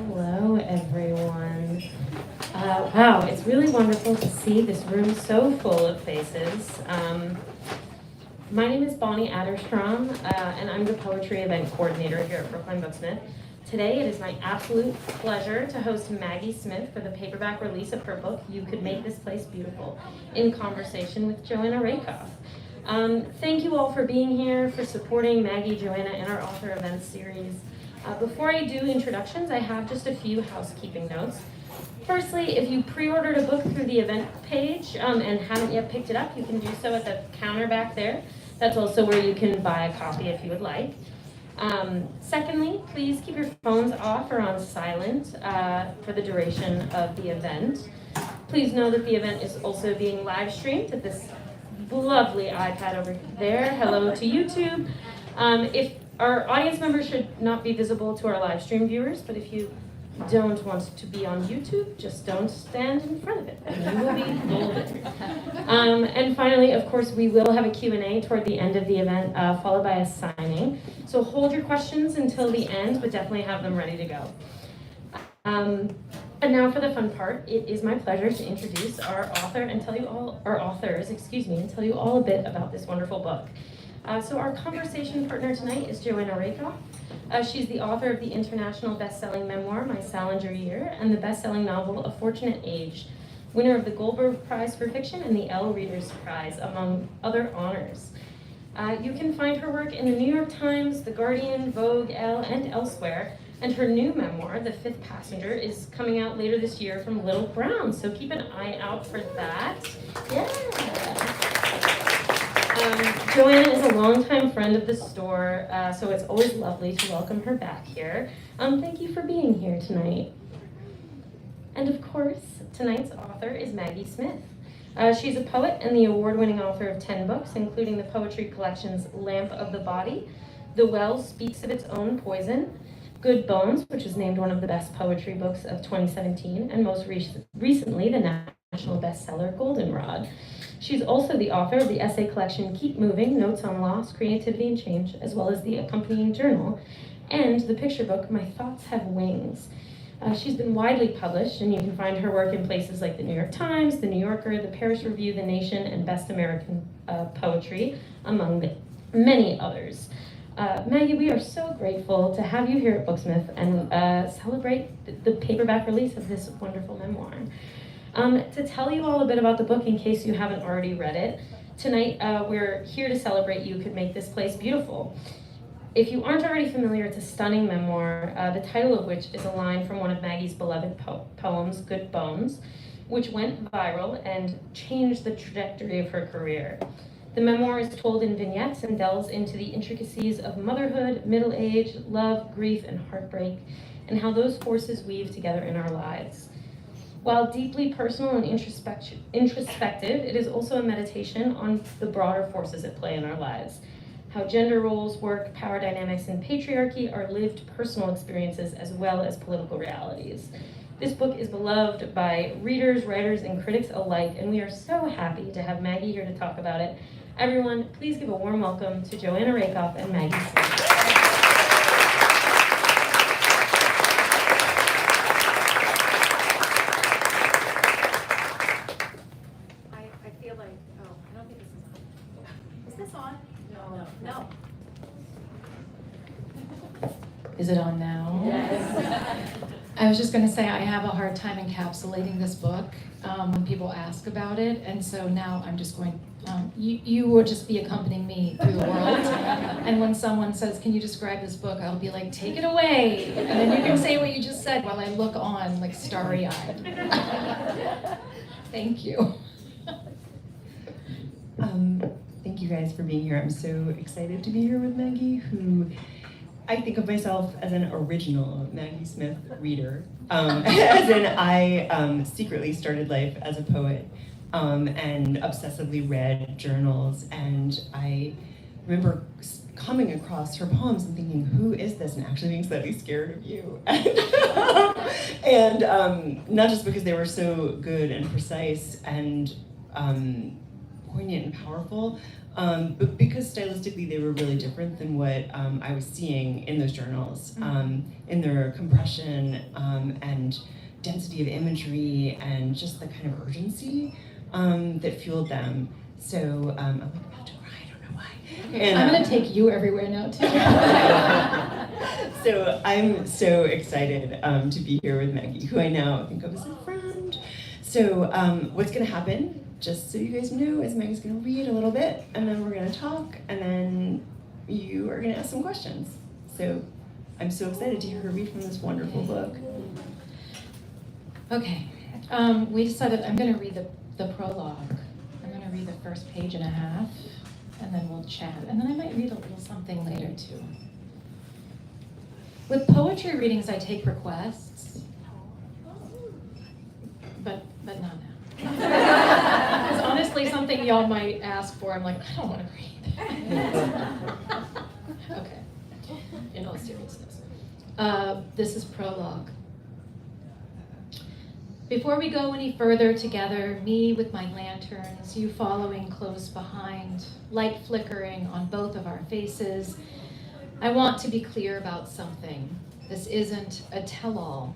Hello, everyone. Wow, it's really wonderful to see this room so full of faces. My name is Bonnie Adderstrom, and I'm the Poetry Event Coordinator here at Brookline Booksmith. Today, it is my absolute pleasure to host Maggie Smith for the paperback release of her book, You Could Make This Place Beautiful, in conversation with Joanna Rakoff. Thank you all for being here, for supporting Maggie, Joanna, and our author events series. Before I do introductions, I have just a few housekeeping notes. Firstly, if you pre-ordered a book through the event page and haven't yet picked it up, you can do so at the counter back there. That's also where you can buy a copy if you would like. Secondly, please keep your phones off or on silent for the duration of the event. Please know that the event is also being live streamed at this lovely iPad over there. Hello to YouTube. If our audience members should not be visible to our live stream viewers, but if you don't want to be on YouTube, just don't stand in front of it, and you will be golden. And finally, of course, we will have a Q&A toward the end of the event, followed by a signing. So hold your questions until the end, but definitely have them ready to go. And now for the fun part. It is my pleasure to introduce our authors, and tell you all a bit about this wonderful book. So our conversation partner tonight is Joanna Rakoff. She's the author of the international best-selling memoir, My Salinger Year, and the best-selling novel, A Fortunate Age, winner of the Goldberg Prize for Fiction and the Elle Readers Prize, among other honors. You can find her work in the New York Times, The Guardian, Vogue, Elle, and elsewhere, and her new memoir, The Fifth Passenger, is coming out later this year from Little Brown, so keep an eye out for that. Yeah. Joanna is a longtime friend of the store, so it's always lovely to welcome her back here. Thank you for being here tonight. And of course, tonight's author is Maggie Smith. She's a poet and the award-winning author of 10 books, including the poetry collections Lamp of the Body, The Well Speaks of Its Own Poison, Good Bones, which was named one of the best poetry books of 2017, and most recently, the national bestseller Goldenrod. She's also the author of the essay collection Keep Moving, Notes on Loss, Creativity, and Change, as well as the accompanying journal, and the picture book, My Thoughts Have Wings. She's been widely published, and you can find her work in places like the New York Times, the New Yorker, the Paris Review, The Nation, and Best American Poetry, among many others. Maggie, we are so grateful to have you here at Booksmith and celebrate the paperback release of this wonderful memoir. To tell you all a bit about the book, in case you haven't already read it, tonight we're here to celebrate You Could Make This Place Beautiful. If you aren't already familiar, it's a stunning memoir, the title of which is a line from one of Maggie's beloved poems, Good Bones, which went viral and changed the trajectory of her career. The memoir is told in vignettes and delves into the intricacies of motherhood, middle age, love, grief, and heartbreak, and how those forces weave together in our lives. While deeply personal and introspective, it is also a meditation on the broader forces at play in our lives. How gender roles, work, power dynamics, and patriarchy are lived personal experiences as well as political realities. This book is beloved by readers, writers, and critics alike, and we are so happy to have Maggie here to talk about it. Everyone, please give a warm welcome to Joanna Rakoff and Maggie Smith. Is it on now? Yes. I was just going to say I have a hard time encapsulating this book when people ask about it, and so now I'm just going, you will just be accompanying me through the world, and when someone says, can you describe this book, I'll be like, take it away, and then you can say what you just said while I look on like starry-eyed. Thank you. Thank you guys for being here. I'm so excited to be here with Maggie, who I think of myself as an original Maggie Smith reader, as in I secretly started life as a poet and obsessively read journals, and I remember coming across her poems and thinking, who is this, and actually being slightly scared of you. And not just because they were so good and precise and poignant and powerful, but because stylistically they were really different than what I was seeing in those journals, in their compression and density of imagery and just the kind of urgency that fueled them. So I'm like about to cry, I don't know why. Okay, And, I'm gonna take you everywhere now too. So I'm so excited to be here with Maggie, who I now think of as a friend. So what's gonna happen, just so you guys know, is Maggie's gonna read a little bit, and then we're gonna talk, and then you are gonna ask some questions. So I'm so excited to hear her read from this wonderful book. Okay, we decided I'm gonna read the prologue. I'm gonna read the first page and a half, and then we'll chat. And then I might read a little something later too. With poetry readings, I take requests, but not now. It's honestly something y'all might ask for. I'm like, I don't want to read. Okay, in all seriousness. This is prologue. Before we go any further together, me with my lanterns, you following close behind, light flickering on both of our faces, I want to be clear about something. This isn't a tell-all.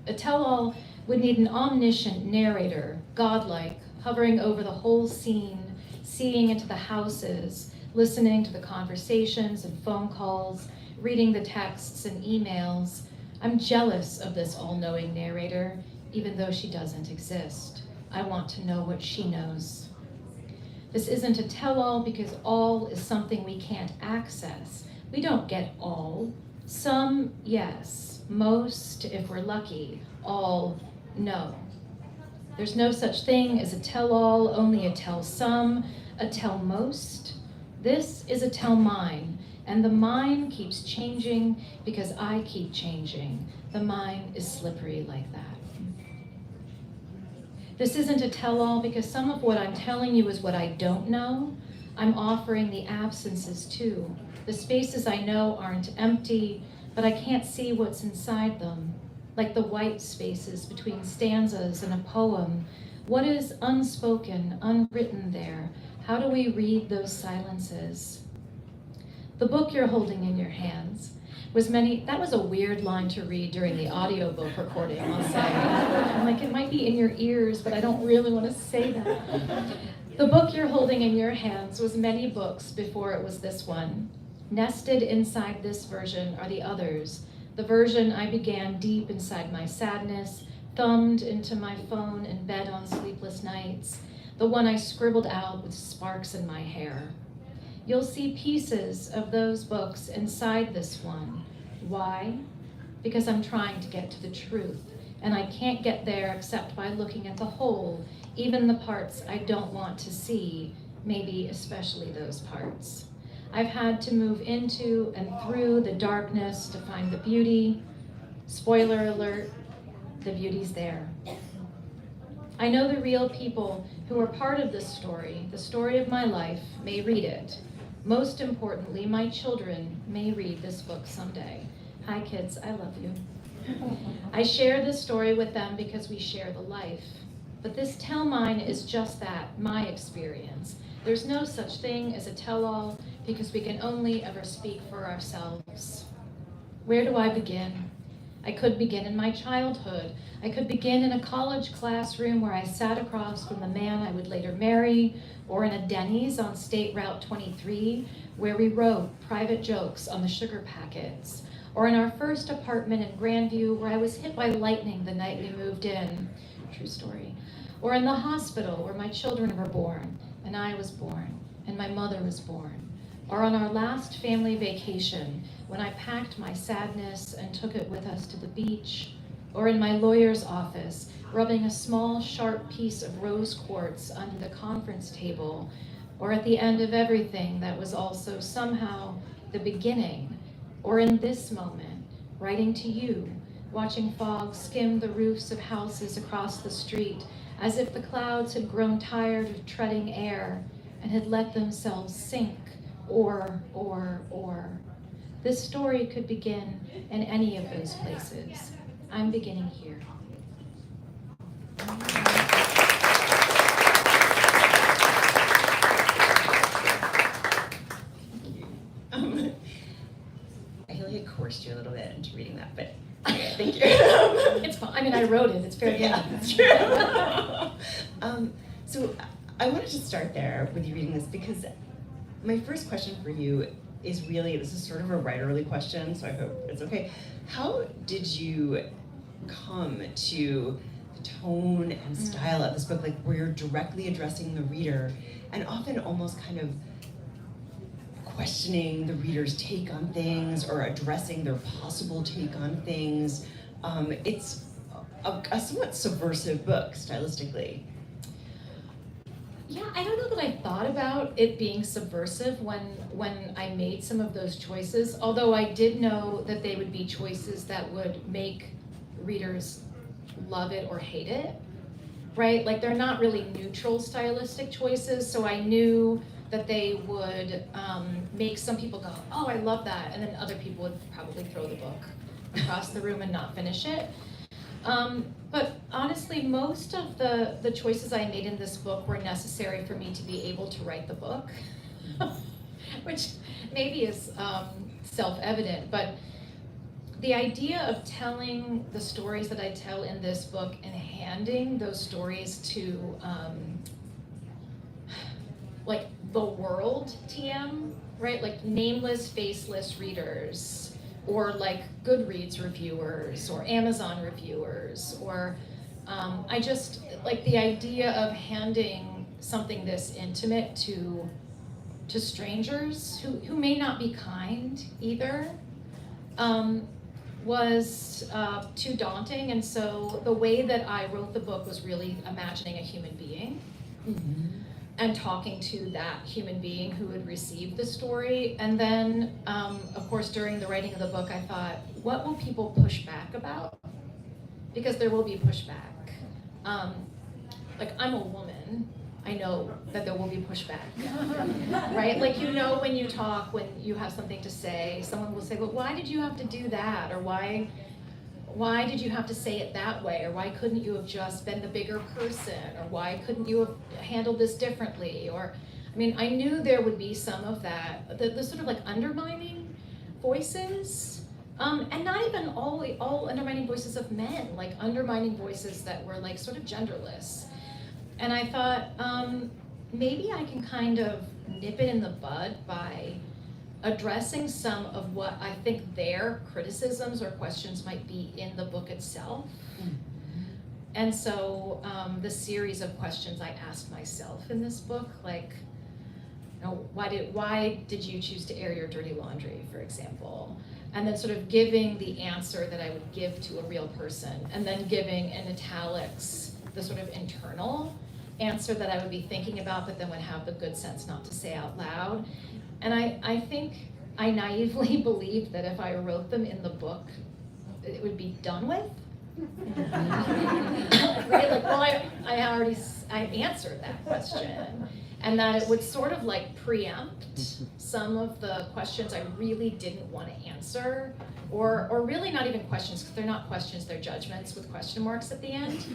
A tell-all would need an omniscient narrator, godlike, hovering over the whole scene, seeing into the houses, listening to the conversations and phone calls, reading the texts and emails. I'm jealous of this all-knowing narrator, even though she doesn't exist. I want to know what she knows. This isn't a tell-all because all is something we can't access. We don't get all. Some, yes. Most, if we're lucky. All, no. There's no such thing as a tell-all, only a tell-some, a tell-most. This is a tell-mine, and the mine keeps changing because I keep changing. The mine is slippery like that. This isn't a tell-all because some of what I'm telling you is what I don't know. I'm offering the absences too. The spaces I know aren't empty, but I can't see what's inside them, like the white spaces between stanzas in a poem. What is unspoken, unwritten there? How do we read those silences? The book you're holding in your hands that was a weird line to read during the audiobook recording, I'll say. I'm like, it might be in your ears, but I don't really want to say that. The book you're holding in your hands was many books before it was this one. Nested inside this version are the others. The version I began deep inside my sadness, thumbed into my phone in bed on sleepless nights. The one I scribbled out with sparks in my hair. You'll see pieces of those books inside this one. Why? Because I'm trying to get to the truth, and I can't get there except by looking at the whole, even the parts I don't want to see, maybe especially those parts. I've had to move into and through the darkness to find the beauty. Spoiler alert, the beauty's there. I know the real people who are part of this story, the story of my life, may read it. Most importantly, my children may read this book someday. Hi kids, I love you. I share this story with them because we share the life. But this tell mine is just that, my experience. There's no such thing as a tell-all because we can only ever speak for ourselves. Where do I begin? I could begin in my childhood. I could begin in a college classroom where I sat across from the man I would later marry, or in a Denny's on State Route 23, where we wrote private jokes on the sugar packets, or in our first apartment in Grandview where I was hit by lightning the night we moved in, true story, or in the hospital where my children were born, and I was born, and my mother was born, or on our last family vacation when I packed my sadness and took it with us to the beach, or in my lawyer's office, rubbing a small, sharp piece of rose quartz under the conference table, or at the end of everything that was also somehow the beginning, or in this moment, writing to you, watching fog skim the roofs of houses across the street, as if the clouds had grown tired of treading air and had let themselves sink, or. This story could begin in any of those places. I'm beginning here. coerced you a little bit into reading that, but thank you. It's fine. I mean, I wrote it. It's fair game. Yeah, that's true. So I wanted to start there with you reading this because my first question for you is really, this is sort of a writerly question, so I hope it's okay. How did you come to the tone and style of this book, like where you're directly addressing the reader and often almost kind of questioning the reader's take on things or addressing their possible take on things? It's a somewhat subversive book stylistically. Yeah, I don't know that I thought about it being subversive when I made some of those choices, although I did know that they would be choices that would make readers love it or hate it, right? Like they're not really neutral stylistic choices, so I knew that they would make some people go, oh, I love that, and then other people would probably throw the book across the room and not finish it. But honestly, most of the choices I made in this book were necessary for me to be able to write the book, which maybe is self-evident, but the idea of telling the stories that I tell in this book and handing those stories to like the world TM, right? Like nameless, faceless readers, or like Goodreads reviewers, or Amazon reviewers, or I just, like the idea of handing something this intimate to strangers who may not be kind either, was too daunting. And so the way that I wrote the book was really imagining a human being. Mm-hmm. And talking to that human being who would receive the story. And then, of course, during the writing of the book, I thought, what will people push back about? Because there will be pushback. Like, I'm a woman, I know that there will be pushback, right? Like, you know, when you talk, when you have something to say, someone will say, well, why did you have to do that? Or why did you have to say it that way? Or why couldn't you have just been the bigger person? Or why couldn't you have handled this differently? Or, I mean, I knew there would be some of that, the sort of like undermining voices, and not even all undermining voices of men, like undermining voices that were like sort of genderless. And I thought, maybe I can kind of nip it in the bud by addressing some of what I think their criticisms or questions might be in the book itself. Mm-hmm. And so the series of questions I asked myself in this book, like, you know, why did you choose to air your dirty laundry, for example? And then sort of giving the answer that I would give to a real person, and then giving in italics the sort of internal answer that I would be thinking about, but then would have the good sense not to say out loud. And I think I naively believed that if I wrote them in the book, it would be done with. Right? Like, well, I answered that question. And that it would sort of like preempt some of the questions I really didn't want to answer, or really not even questions, because they're not questions, they're judgments with question marks at the end.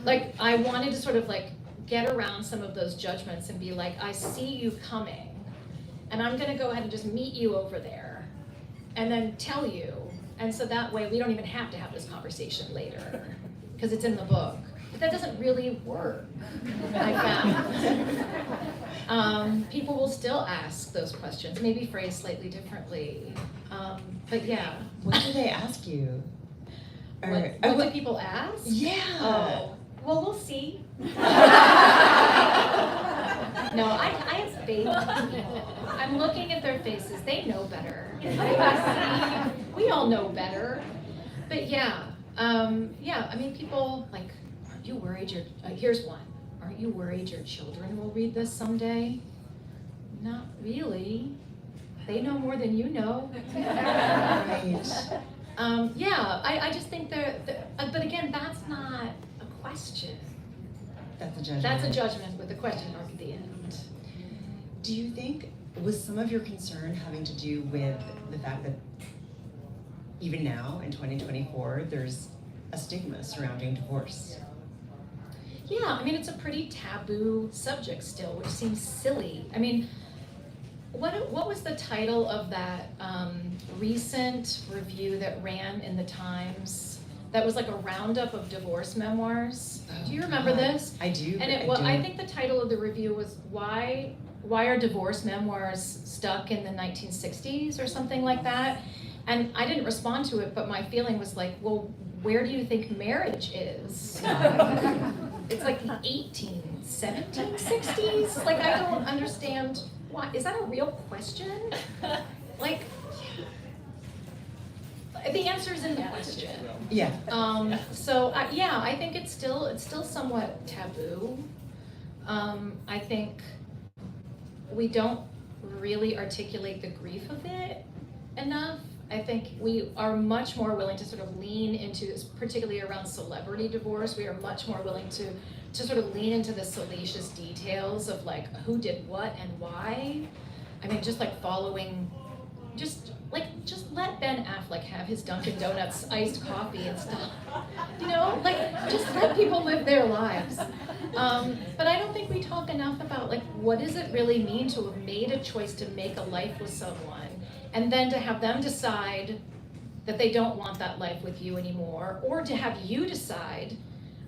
Like, I wanted to sort of like get around some of those judgments and be like, I see you coming. And I'm gonna go ahead and just meet you over there and then tell you. And so that way we don't even have to have this conversation later because it's in the book. But that doesn't really work, I found. People will still ask those questions, maybe phrased slightly differently. But yeah. What do they ask you? What do people ask? Yeah. Oh, well, we'll see. No, I have faith in people. I'm looking at their faces. They know better. We all know better. But yeah, I mean, people like, aren't you worried here's one. Aren't you worried your children will read this someday? Not really. They know more than you know. Right. I just think but again, that's not a question. That's a judgment. That's a judgment with a question mark at the end. Do you think, was some of your concern having to do with the fact that even now in 2024, there's a stigma surrounding divorce? Yeah, I mean, it's a pretty taboo subject still, which seems silly. I mean, What was the title of that recent review that ran in the Times? That was like a roundup of divorce memoirs. Do you remember this? I do. And I think the title of the review was Why are divorce memoirs stuck in the 1960s or something like that? And I didn't respond to it, but my feeling was like, well, where do you think marriage is? It's like the 1760s? Like, I don't understand why. Is that a real question? Like, the answer is in the question. Yeah. Yeah, I think it's still somewhat taboo. I think we don't really articulate the grief of it enough. I think we are much more willing to sort of lean into, particularly around celebrity divorce, we are much more willing to sort of lean into the salacious details of like who did what and why. I mean, just like following, just let Ben Affleck have his Dunkin' Donuts iced coffee and stuff. You know, like just let people live their lives. But I don't think we talk enough about like what does it really mean to have made a choice to make a life with someone, and then to have them decide that they don't want that life with you anymore, or to have you decide,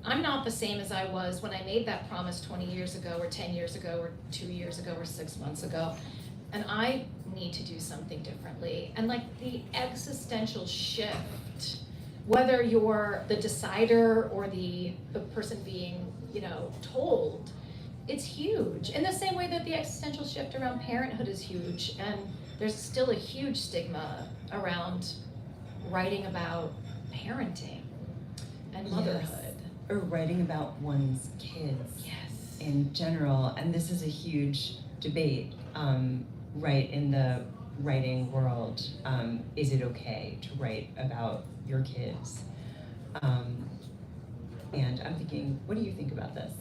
I'm not the same as I was when I made that promise 20 years ago, or 10 years ago, or 2 years ago, or 6 months ago, and I need to do something differently. And like the existential shift, whether you're the decider or the person being, you know, told, it's huge. In the same way that the existential shift around parenthood is huge, and there's still a huge stigma around writing about parenting and motherhood. Yes. Or writing about one's kids in general. And this is a huge debate, right, in the writing world. Is it okay to write about your kids? And I'm thinking, what do you think about this?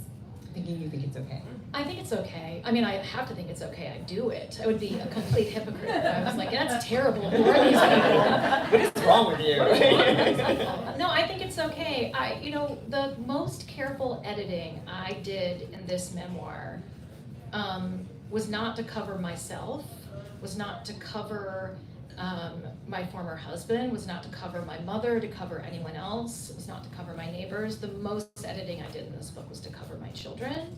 I'm thinking you think it's okay. I think it's okay. I mean, I have to think it's okay. I do it. I would be a complete hypocrite if I was like, that's terrible. Who are these people? What is wrong with you? No, I think it's okay. The most careful editing I did in this memoir was not to cover myself, was not to cover my former husband, was not to cover my mother, to cover anyone else, was not to cover my neighbors. The most editing I did in this book was to cover my children.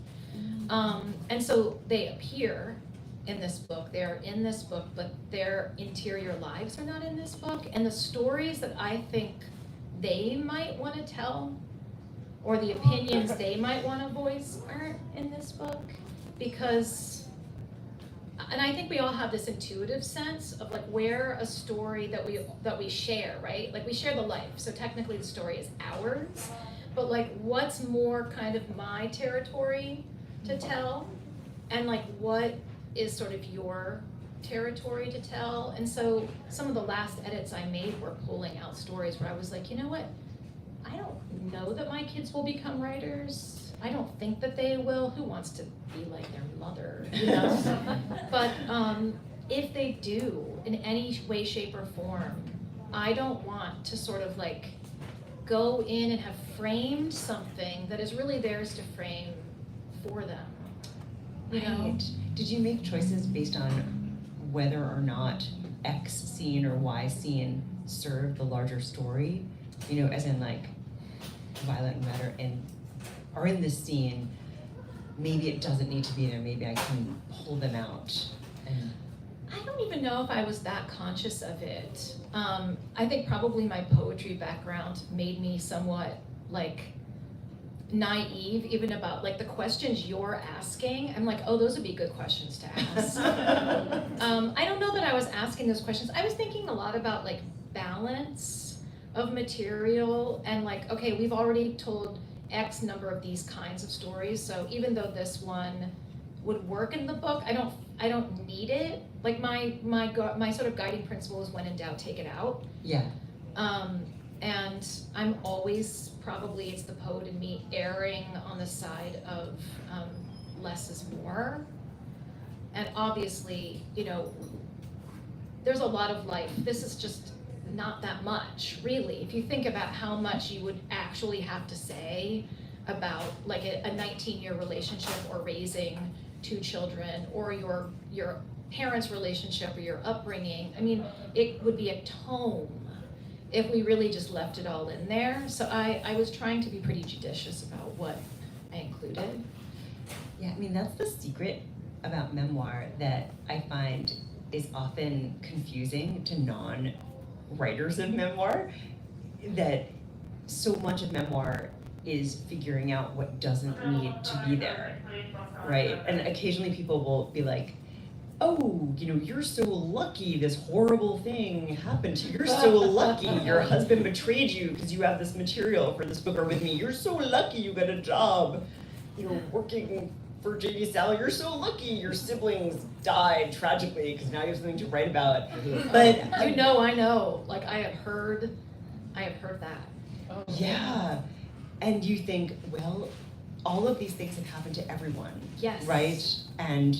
And so they appear in this book, they're in this book, but their interior lives are not in this book. And the stories that I think they might want to tell, or the opinions they might want to voice, aren't in this book. Because, and I think we all have this intuitive sense of like where a story that we share, right? Like we share the life, so technically the story is ours, but like what's more kind of my territory to tell, and like what is sort of your territory to tell. And so some of the last edits I made were pulling out stories where I was like, you know what, I don't know that my kids will become writers. I don't think that they will. Who wants to be like their mother, you know? But if they do, in any way, shape, or form, I don't want to sort of like go in and have framed something that is really theirs to frame for them. You know? Right. Did you make choices based on whether or not X scene or Y scene served the larger story? You know, as in like Violet and Red are in this scene, maybe it doesn't need to be there, maybe I can pull them out. And I don't even know if I was that conscious of it. I think probably my poetry background made me somewhat like naive even about like the questions you're asking. I'm like, oh, those would be good questions to ask. I don't know that I was asking those questions. I was thinking a lot about like balance of material and like, okay, we've already told X number of these kinds of stories, so even though this one would work in the book, I don't need it. Like my sort of guiding principle is when in doubt, take it out. yeah. And I'm always, probably it's the poet in me, erring on the side of less is more. And obviously, you know, there's a lot of life. This is just not that much, really. If you think about how much you would actually have to say about like a 19-year relationship or raising 2 children or your parents' relationship or your upbringing. I mean, it would be a tome if we really just left it all in there. So I was trying to be pretty judicious about what I included. Yeah, I mean, that's the secret about memoir that I find is often confusing to non-writers of memoir, that so much of memoir is figuring out what doesn't need to be there, right? And occasionally people will be like, oh, you know, you're so lucky this horrible thing happened to you. You're so lucky your husband betrayed you because you have this material for this book, or with me, you're so lucky you got a job, you know, working for J.D. Sally. You're so lucky your siblings died tragically because now you have something to write about. But I know, like I have heard that. Yeah, and you think, well, all of these things have happened to everyone, Yes. right? And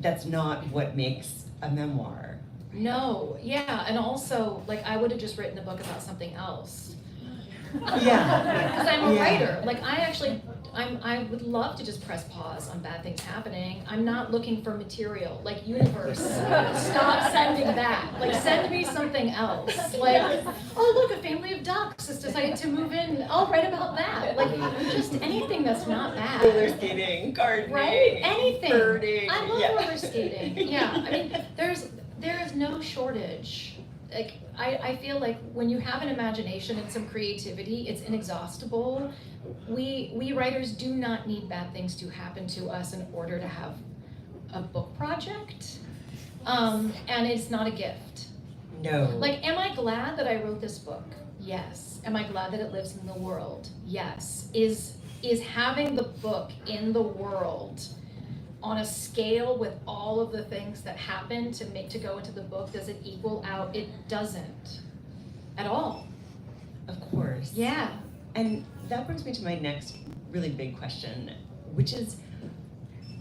that's not what makes a memoir. No, yeah, and also, like, I would have just written a book about something else. Yeah. Because I'm a Yeah. writer. Like, I would love to just press pause on bad things happening. I'm not looking for material. Like, universe, stop sending that. Like, send me something else. Like, oh, look, a family of ducks has decided to move in. I'll write about that. Like, just anything that's not bad. Roller skating, gardening, Right? Anything. birding. I love yeah. roller skating. Yeah, I mean, there is no shortage. Like, I feel like when you have an imagination and some creativity, it's inexhaustible. We writers do not need bad things to happen to us in order to have a book project. And it's not a gift. No. Like, am I glad that I wrote this book? Yes. Am I glad that it lives in the world? Yes. Is having the book in the world on a scale with all of the things that happen to go into the book, does it equal out? It doesn't at all. Of course. Yeah. And that brings me to my next really big question, which is,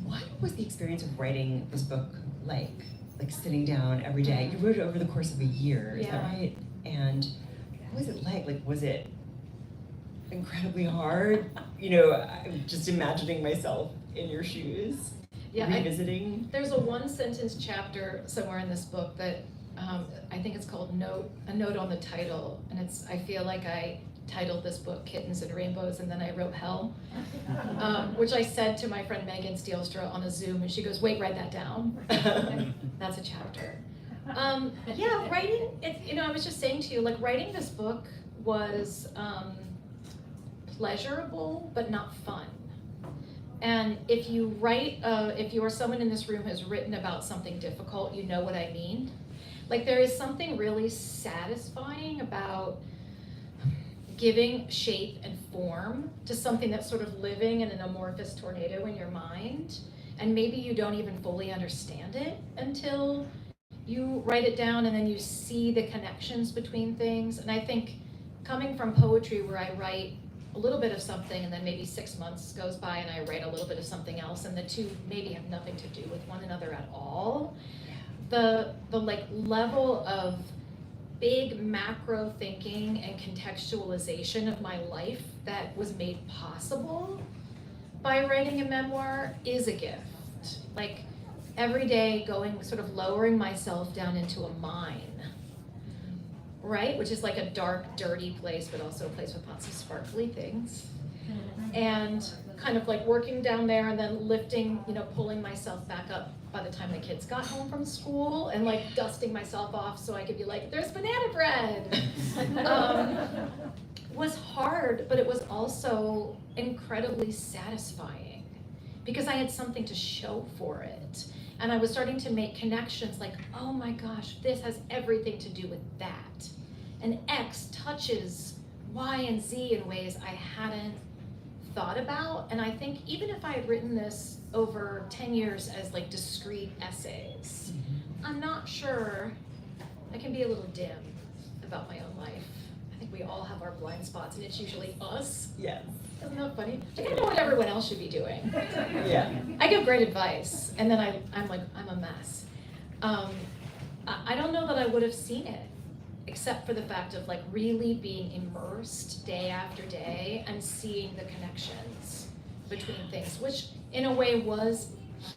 what was the experience of writing this book like? Like sitting down every day. You wrote it over the course of a year, is that Yeah. right? And what was it like? Like, was it incredibly hard? You know, I'm just imagining myself in your shoes, Yeah, revisiting. there's a one sentence chapter somewhere in this book that I think it's called A Note on the Title, and I feel like I titled this book Kittens and Rainbows, and then I wrote Hell, which I said to my friend Megan Steelstra on a Zoom, and she goes, wait, write that down. That's a chapter. Yeah, writing, I was just saying to you, like, writing this book was pleasurable, but not fun. And if you are someone in this room who has written about something difficult, you know what I mean. Like, there is something really satisfying about giving shape and form to something that's sort of living in an amorphous tornado in your mind, and maybe you don't even fully understand it until you write it down and then you see the connections between things. And I think coming from poetry, where I write a little bit of something and then maybe 6 months goes by and I write a little bit of something else, and the two maybe have nothing to do with one another at all, the like level of big macro thinking and contextualization of my life that was made possible by writing a memoir is a gift. Like, every day sort of lowering myself down into a mine, right? Which is like a dark, dirty place, but also a place with lots of sparkly things. And kind of like working down there and then lifting, pulling myself back up by the time the kids got home from school, and like dusting myself off so I could be like, there's banana bread. Was hard, but it was also incredibly satisfying because I had something to show for it. And I was starting to make connections like, oh my gosh, this has everything to do with that. And X touches Y and Z in ways I hadn't thought about. And I think even if I had written this over 10 years as like discrete essays, I'm not sure. I can be a little dim about my own life. I think we all have our blind spots, and it's usually us. Yes. Isn't that funny? I don't know what everyone else should be doing. Yeah. I give great advice, and then I'm like, I'm a mess. I don't know that I would have seen it, except for the fact of like really being immersed day after day and seeing the connections between things, which in a way was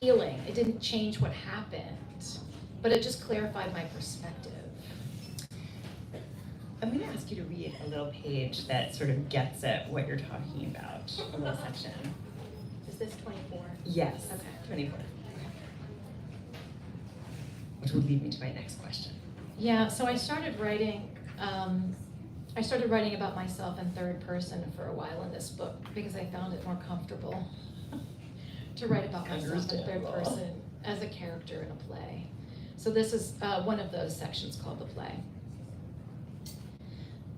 healing. It didn't change what happened, but it just clarified my perspective. I'm going to ask you to read a little page that sort of gets at what you're talking about, a little section. Is this 24? Yes. Okay. 24. Which will lead me to my next question. Yeah, so I started writing about myself in third person for a while in this book because I found it more comfortable to write about myself in third person as a character in a play. So this is one of those sections called the play.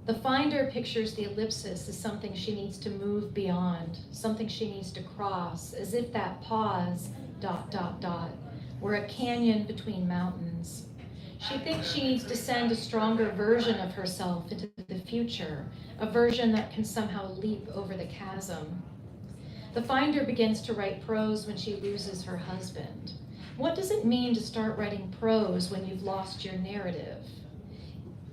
The finder pictures the ellipsis as something she needs to move beyond, something she needs to cross, as if that pause, ... were a canyon between mountains. She thinks she needs to send a stronger version of herself into the future, a version that can somehow leap over the chasm. The finder begins to write prose when she loses her husband. What does it mean to start writing prose when you've lost your narrative?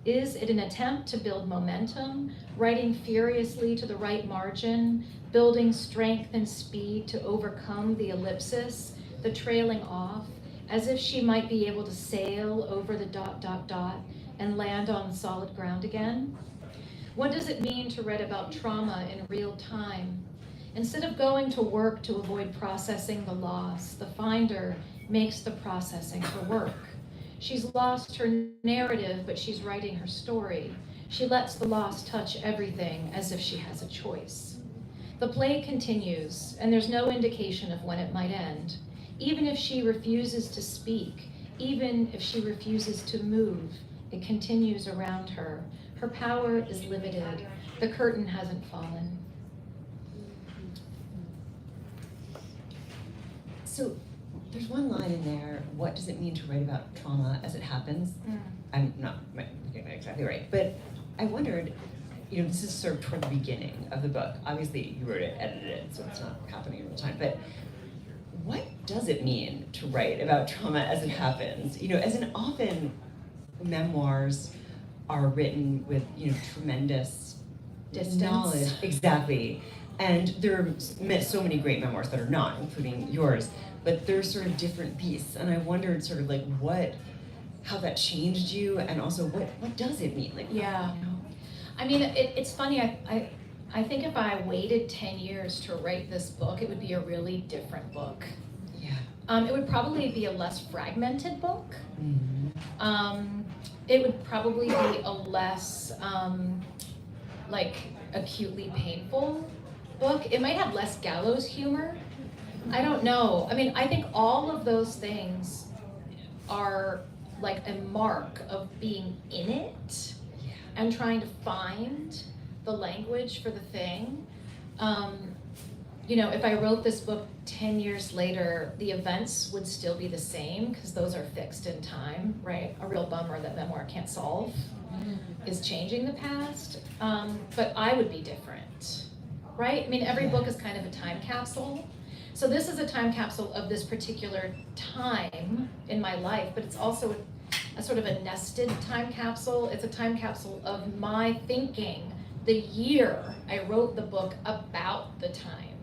Is it an attempt to build momentum, writing furiously to the right margin, building strength and speed to overcome the ellipsis, the trailing off, as if she might be able to sail over the ... and land on solid ground again? What does it mean to write about trauma in real time? Instead of going to work to avoid processing the loss, the finder makes the processing her work. She's lost her narrative, but she's writing her story. She lets the loss touch everything as if she has a choice. The play continues, and there's no indication of when it might end. Even if she refuses to speak, even if she refuses to move, it continues around her. Her power is limited. The curtain hasn't fallen. So there's one line in there, what does it mean to write about trauma as it happens? I'm not getting that exactly right, but I wondered, this is sort of toward the beginning of the book. Obviously, you wrote it, edited it, so it's not happening in real time, but what does it mean to write about trauma as it happens? As in often memoirs are written with, tremendous Distance. knowledge. Exactly. And there are so many great memoirs that are not, including yours, but they're sort of different beasts. And I wondered sort of like how that changed you, and also what does it mean? Yeah. I mean, it's funny, I think if I waited 10 years to write this book, it would be a really different book. Yeah. It would probably be a less fragmented book. Mm-hmm. It would probably be a less, acutely painful book. It might have less gallows humor. I don't know. I mean, I think all of those things are like a mark of being in it and trying to find the language for the thing. If I wrote this book 10 years later, the events would still be the same because those are fixed in time, right? A real bummer that memoir can't solve is changing the past, but I would be different, right? I mean, every book is kind of a time capsule. So this is a time capsule of this particular time in my life, but it's also a sort of a nested time capsule. It's a time capsule of my thinking the year I wrote the book about the time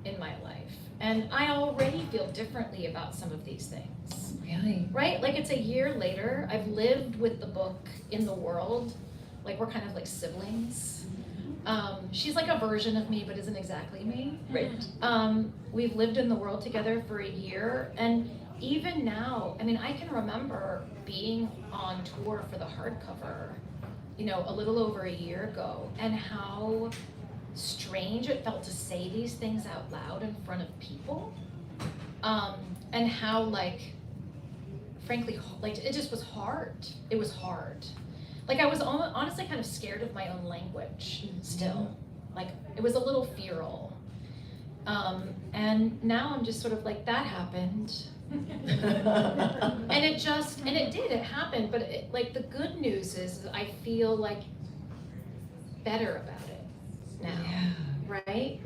in my life. And I already feel differently about some of these things. Really? Right? Like it's a year later, I've lived with the book in the world. Like we're kind of like siblings. She's like a version of me, but isn't exactly me. Right. We've lived in the world together for a year, and even now, I mean, I can remember being on tour for the hardcover, a little over a year ago, and how strange it felt to say these things out loud in front of people, and how, frankly, it just was hard. It was hard. I was honestly kind of scared of my own language still. It was a little feral. And now I'm just sort of like, that happened. And it happened, but the good news is I feel better about it now, Yeah. right?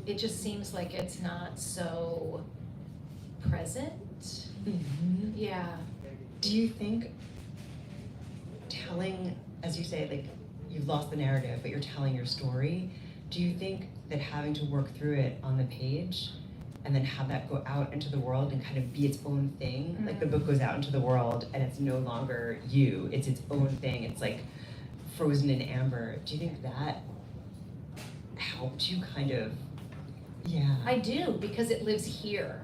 It just seems like it's not so present. Mm-hmm. Yeah. Do you think telling, as you say, you've lost the narrative, but you're telling your story, do you think that having to work through it on the page and then have that go out into the world and kind of be its own thing. Like the book goes out into the world and it's no longer you, it's its own thing. It's like frozen in amber. Do you think that helped you kind of, yeah? I do, because it lives here.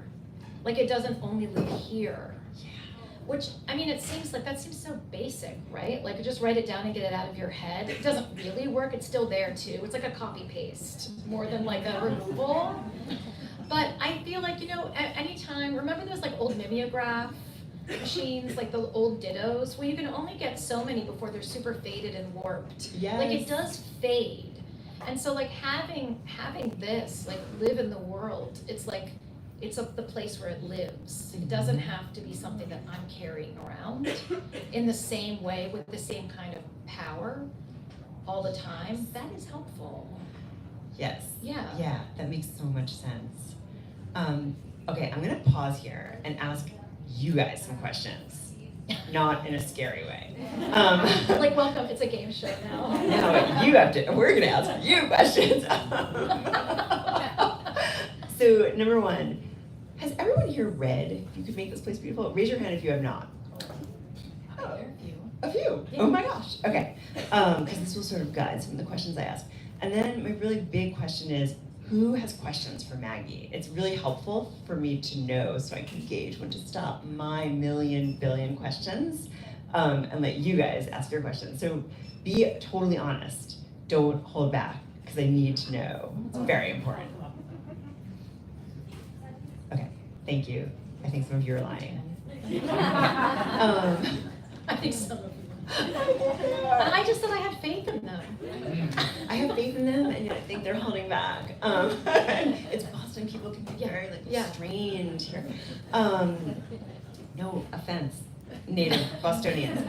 Like, it doesn't only live here. Yeah. Which, I mean, it seems like, that seems so basic, right? Like, just write it down and get it out of your head. It doesn't really work, it's still there too. It's like a copy paste, more than like a removal. But I feel like, you know, at any time, remember those like old mimeograph machines, like the old dittos? Well, you can only get so many before they're super faded and warped. Yes. Like, it does fade. And so like having this, like, live in the world, it's like, it's the place where it lives. It doesn't have to be something that I'm carrying around in the same way, with the same kind of power all the time. That is helpful. Yes. Yeah. Yeah, that makes so much sense. Okay, I'm gonna pause here and ask you guys some questions, not in a scary way. Like, welcome, it's a game show now. No, you have to, we're gonna ask you questions. So, number one, has everyone here read You Could Make This Place Beautiful? Raise your hand if you have not. Oh, A few? Yeah. Oh my gosh, okay. Because this will sort of guide some of the questions I ask. And then my really big question is, who has questions for Maggie? It's really helpful for me to know so I can gauge when to stop my million billion questions and let you guys ask your questions. So be totally honest. Don't hold back, because I need to know. It's very important. Okay, thank you. I think some of you are lying. I think some of you. I just said I had faith in them. I have faith in them, and yet I think they're holding back. It's Boston, people can be very like restrained here. No offense, native Bostonians.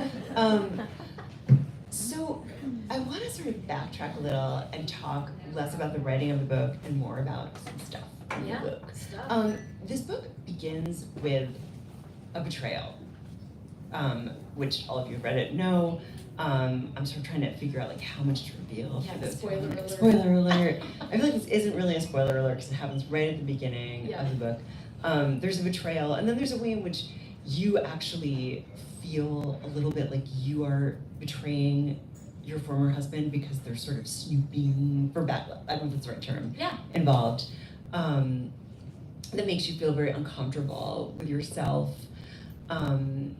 So I want to sort of backtrack a little and talk less about the writing of the book and more about some stuff in the book. Stuff. This book begins with a betrayal, which all of you have read it know. I'm sort of trying to figure out like how much to reveal. Yeah, for those spoiler who- alert. Spoiler alert. I feel like this isn't really a spoiler alert because it happens right at the beginning of the book. There's a betrayal, and then there's a way in which you actually feel a little bit like you are betraying your former husband because they're sort of snooping, for bad, I don't know if that's the right term, involved. That makes you feel very uncomfortable with yourself. And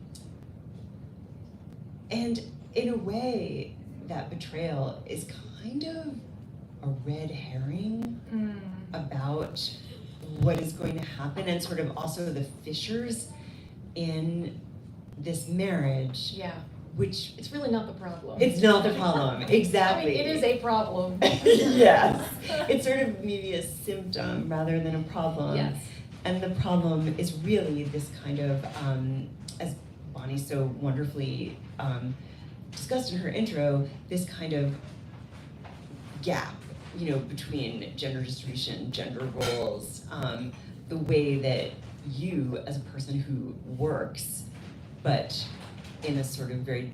in a way, that betrayal is kind of a red herring about what is going to happen, and sort of also the fissures in this marriage. Yeah. Which It's really not the problem. it's not the problem. Exactly. I mean, it is a problem. Yes. It's sort of maybe a symptom rather than a problem. Yes. And the problem is really this kind of, as Bonnie so wonderfully discussed in her intro, this kind of gap, you know, between gender distribution, gender roles, the way that you, as a person who works, but in a sort of a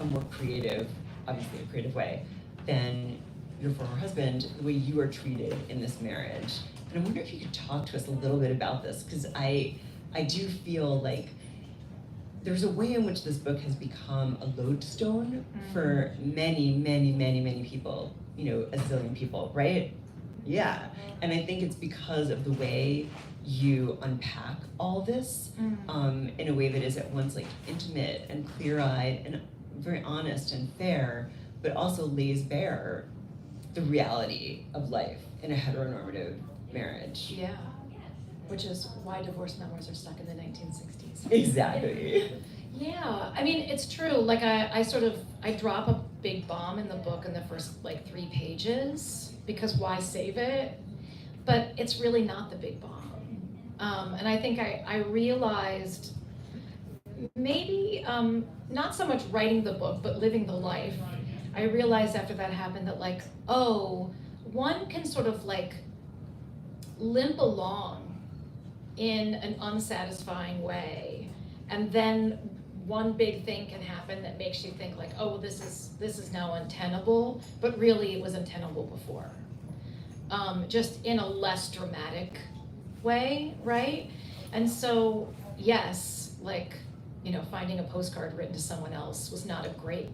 more creative, obviously a creative way, than your former husband, the way you are treated in this marriage. And I wonder if you could talk to us a little bit about this, because I do feel like there's a way in which this book has become a lodestone for many, many, many, many people, you know, a zillion people, right? Yeah. And I think it's because of the way you unpack all this in a way that is at once like intimate and clear-eyed and very honest and fair, but also lays bare the reality of life in a heteronormative marriage. Yeah. Which is why divorce memoirs are stuck in the 1960s. Exactly. Yeah, I mean, it's true. Like I drop a big bomb in the book in the first like 3 pages, because why save it? But it's really not the big bomb. And I think I realized maybe not so much writing the book, but living the life. I realized after that happened that like, oh, one can sort of like limp along in an unsatisfying way, and then one big thing can happen that makes you think like, oh, this is now untenable, but really it was untenable before. Just in a less dramatic way, right? And so, yes, like, finding a postcard written to someone else was not a great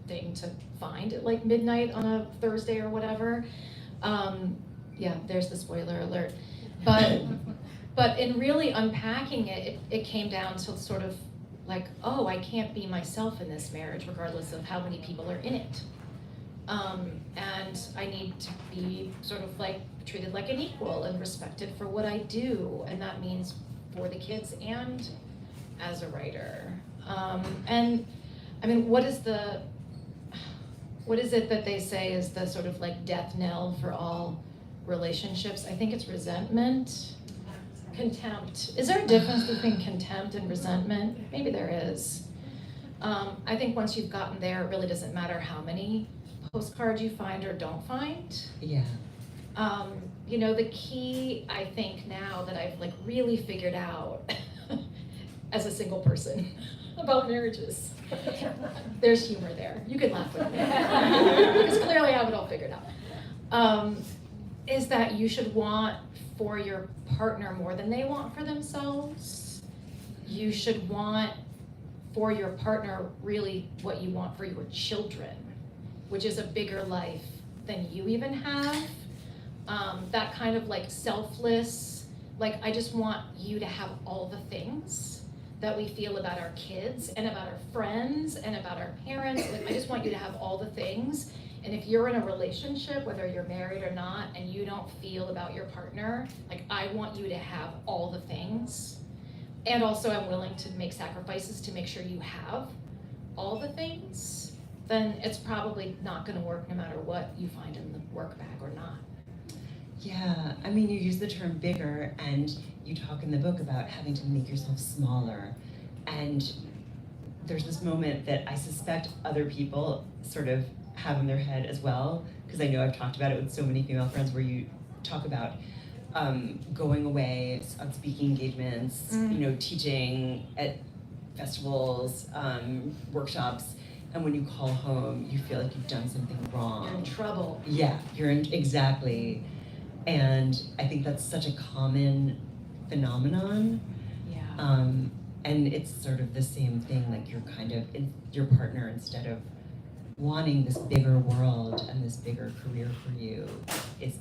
thing to find at like midnight on a Thursday or whatever. Yeah, there's the spoiler alert. But in really unpacking it, it came down to sort of like, oh, I can't be myself in this marriage regardless of how many people are in it. And I need to be sort of like treated like an equal and respected for what I do. And that means for the kids and as a writer. And I mean, what is it that they say is the sort of like death knell for all relationships? I think it's resentment. Contempt. Is there a difference between contempt and resentment? Maybe there is. I think once you've gotten there, it really doesn't matter how many postcards you find or don't find. Yeah. The key, I think now that I've like really figured out as a single person about marriages, there's humor there. You can laugh with me. Because clearly I have it all figured out. Is that you should want for your partner more than they want for themselves. You should want for your partner really what you want for your children, which is a bigger life than you even have. That kind of like selfless, like I just want you to have all the things that we feel about our kids and about our friends and about our parents. Like I just want you to have all the things. And if you're in a relationship, whether you're married or not, and you don't feel about your partner, like I want you to have all the things. And also I'm willing to make sacrifices to make sure you have all the things, then it's probably not gonna work no matter what you find in the work bag or not. Yeah, I mean, you use the term bigger, and you talk in the book about having to make yourself smaller. And there's this moment that I suspect other people sort of have in their head as well, because I know I've talked about it with so many female friends, where you talk about going away on speaking engagements, teaching at festivals, workshops, and when you call home, you feel like you've done something wrong. You're in trouble. Yeah, exactly. And I think that's such a common phenomenon. Yeah. And it's sort of the same thing, like you're kind of, your partner, instead of wanting this bigger world and this bigger career for you, is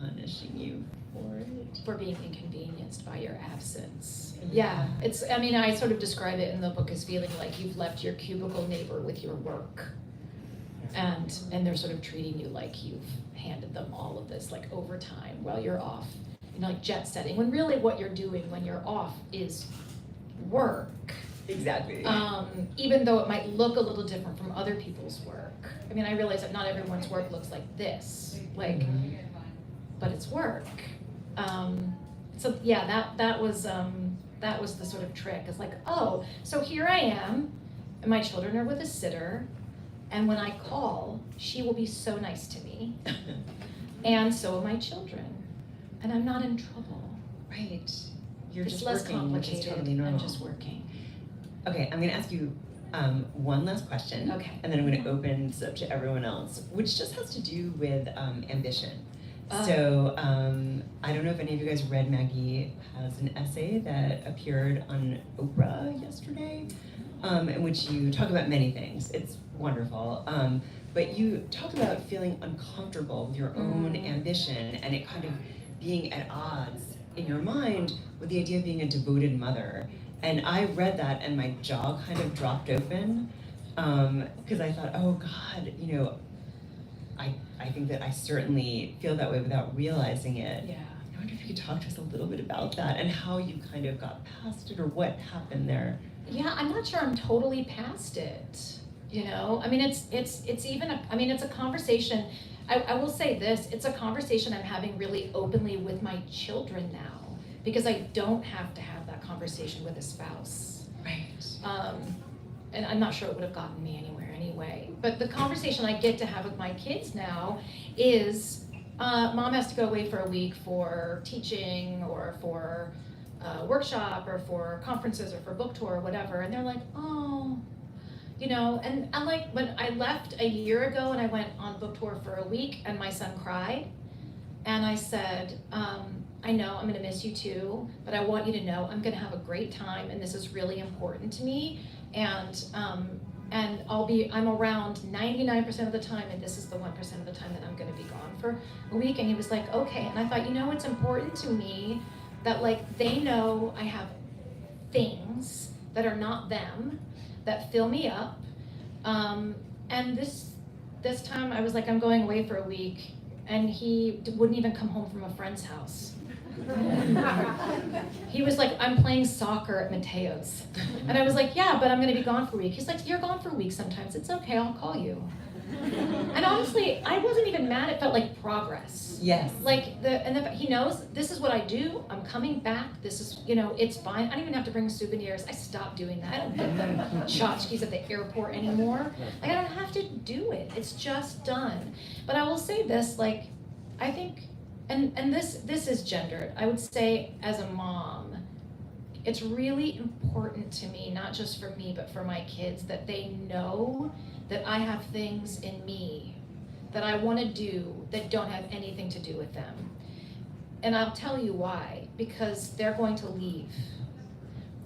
punishing you for it. For being inconvenienced by your absence. Yeah, I sort of describe it in the book as feeling like you've left your cubicle neighbor with your work. And they're sort of treating you like you've handed them all of this like overtime while you're off, like jet setting, when really what you're doing when you're off is work. Exactly. Even though it might look a little different from other people's work. I mean, I realize that not everyone's work looks like this, but it's work. So yeah, that was the sort of trick. It's like, oh, so here I am, and my children are with a sitter, and when I call, she will be so nice to me, and so are my children, and I'm not in trouble. Right. You're It's just less working, which is complicated. totally normal. I'm just working. Okay, I'm gonna ask you one last question. Okay. And then I'm gonna open this up to everyone else, which just has to do with ambition. So I don't know if any of you guys read Maggie has an essay that appeared on Oprah yesterday, in which you talk about many things. It's wonderful. But you talk about feeling uncomfortable with your own ambition, and it kind of being at odds in your mind with the idea of being a devoted mother. And I read that and my jaw kind of dropped open, because I thought, oh God, I think that I certainly feel that way without realizing it. Yeah. I wonder if you could talk to us a little bit about that and how you kind of got past it, or what happened there. Yeah, I'm not sure I'm totally past it. I mean, it's a conversation. I will say this, it's a conversation I'm having really openly with my children now, because I don't have to have that conversation with a spouse. Right. And I'm not sure it would have gotten me anywhere anyway. But the conversation I get to have with my kids now is, mom has to go away for a week for teaching or for a workshop or for conferences or for book tour or whatever. And they're like, oh, and I'm like, when I left a year ago and I went on book tour for a week and my son cried. And I said, I know I'm gonna miss you too, but I want you to know I'm gonna have a great time, and this is really important to me. And I'm around 99% of the time, and this is the 1% of the time that I'm gonna be gone for a week. And he was like, okay. And I thought, it's important to me that like they know I have things that are not them, that fill me up. And this time I was like, I'm going away for a week, and he wouldn't even come home from a friend's house. He was like, I'm playing soccer at Mateo's. And I was like, yeah, but I'm gonna be gone for a week. He's like, you're gone for a week sometimes. It's okay, I'll call you. And honestly, I wasn't even mad. It felt like progress. Yes. Like he knows this is what I do. I'm coming back. This is, it's fine. I don't even have to bring souvenirs. I stopped doing that. I don't give them tchotchkes at the airport anymore. Like, I don't have to do it. It's just done. But I will say this, like, I think, and this is gendered. I would say as a mom, it's really important to me, not just for me, but for my kids, that they know that I have things in me that I want to do that don't have anything to do with them. And I'll tell you why, because they're going to leave.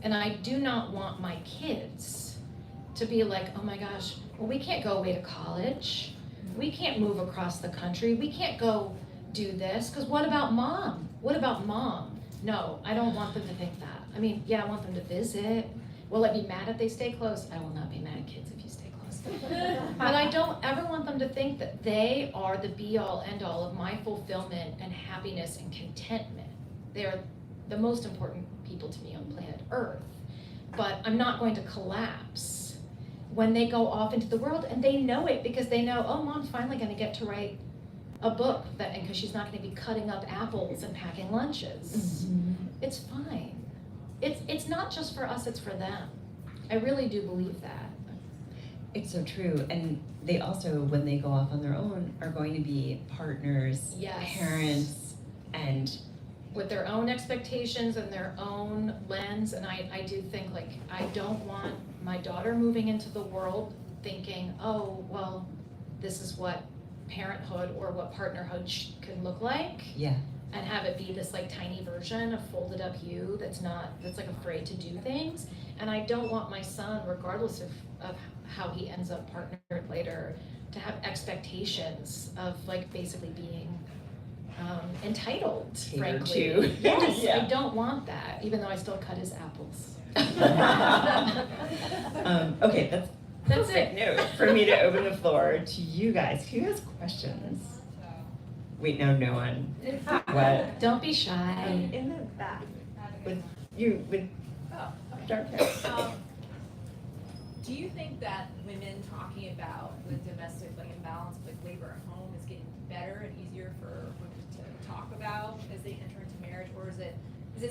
And I do not want my kids to be like, oh my gosh, well, we can't go away to college. We can't move across the country. We can't go do this, because what about mom? What about mom? No, I don't want them to think that. I mean, yeah, I want them to visit. Will I be mad if they stay close? I will not be mad at kids if you stay close. But I don't ever want them to think that they are the be-all, end-all of my fulfillment and happiness and contentment. They are the most important people to me on planet Earth. But I'm not going to collapse when they go off into the world, and they know it, because they know, oh, mom's finally going to get to write a book, and because she's not going to be cutting up apples and packing lunches. Mm-hmm. It's fine. It's not just for us, it's for them. I really do believe that. It's so true. And they also, when they go off on their own, are going to be partners, yes, parents, and with their own expectations and their own lens. And I do think, like, I don't want my daughter moving into the world thinking, oh, well, this is what parenthood or what partnerhood can look like. Yeah. And have it be this like tiny version of folded up you that's like afraid to do things. And I don't want my son, regardless of how he ends up partnered later, to have expectations of like basically being entitled, frankly. Yes, yeah. I don't want that, even though I still cut his apples. Okay, that's it. Note for me to open the floor to you guys. Who has questions? Wait, no one. What? Don't be shy. In the back. With dark hair. Do you think that women talking about the domestic imbalance of labor at home is getting better and easier for women to talk about as they enter into marriage, or is it